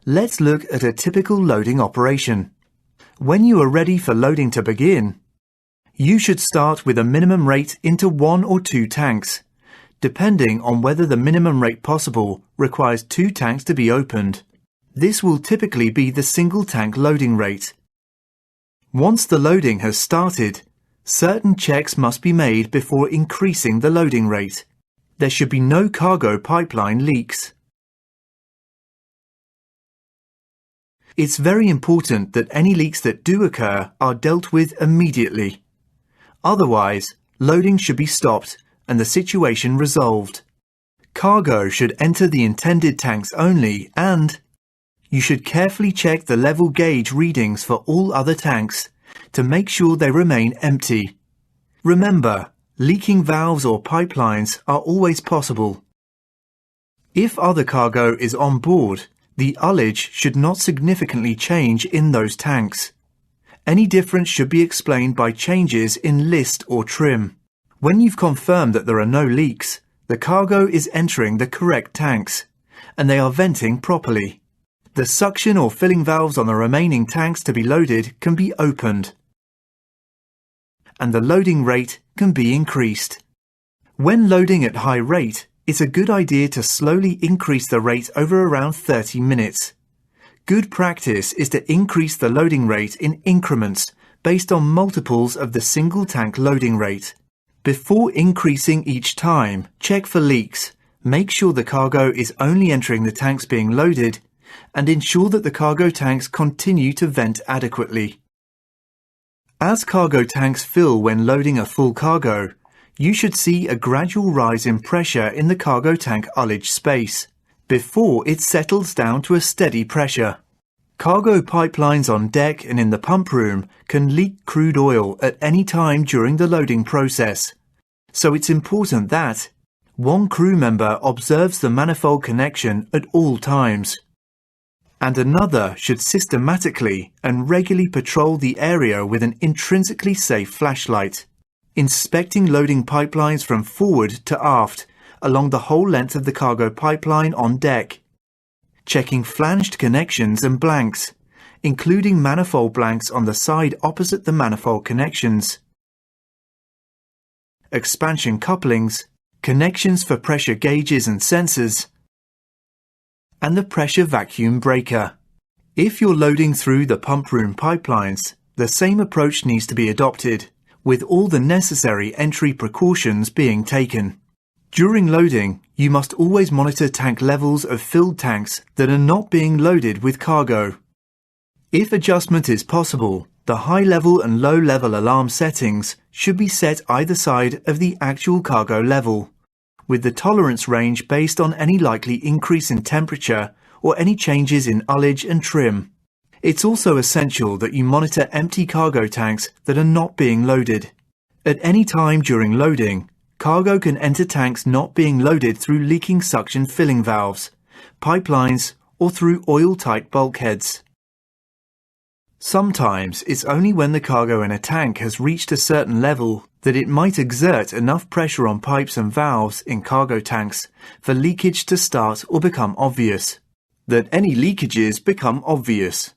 Let's look at a typical loading operation. When you are ready for loading to begin, you should start with a minimum rate into 1 or 2 tanks, depending on whether the minimum rate possible requires 2 tanks to be opened. This will typically be the single tank loading rate. Once the loading has started, certain checks must be made before increasing the loading rate. There should be no cargo pipeline leaks. It's very important that any leaks that do occur are dealt with immediately. Otherwise, loading should be stopped and the situation resolved. Cargo should enter the intended tanks only, and you should carefully check the level gauge readings for all other tanks to make sure they remain empty. Remember, leaking valves or pipelines are always possible. If other cargo is on board, the ullage should not significantly change in those tanks. Any difference should be explained by changes in list or trim. When you've confirmed that there are no leaks, the cargo is entering the correct tanks, and they are venting properly. The suction or filling valves on the remaining tanks to be loaded can be opened, and the loading rate can be increased. When loading at high rate, it's a good idea to slowly increase the rate over around 30 minutes. Good practice is to increase the loading rate in increments based on multiples of the single tank loading rate. Before increasing each time, check for leaks, make sure the cargo is only entering the tanks being loaded, and ensure that the cargo tanks continue to vent adequately. As cargo tanks fill when loading a full cargo, you should see a gradual rise in pressure in the cargo tank ullage space, before it settles down to a steady pressure. Cargo pipelines on deck and in the pump room can leak crude oil at any time during the loading process, so it's important that one crew member observes the manifold connection at all times, and another should systematically and regularly patrol the area with an intrinsically safe flashlight, inspecting loading pipelines from forward to aft along the whole length of the cargo pipeline on deck, checking flanged connections and blanks, including manifold blanks on the side opposite the manifold connections, expansion couplings, connections for pressure gauges and sensors, and the pressure vacuum breaker. If you're loading through the pump room pipelines, the same approach needs to be adopted, with all the necessary entry precautions being taken. During loading, you must always monitor tank levels of filled tanks that are not being loaded with cargo. If adjustment is possible, the high-level and low-level alarm settings should be set either side of the actual cargo level, with the tolerance range based on any likely increase in temperature or any changes in ullage and trim. It's also essential that you monitor empty cargo tanks that are not being loaded. At any time during loading, cargo can enter tanks not being loaded through leaking suction filling valves, pipelines, or through oil-tight bulkheads. Sometimes it's only when the cargo in a tank has reached a certain level that it might exert enough pressure on pipes and valves in cargo tanks for leakage to start or become obvious, that any leakages become obvious.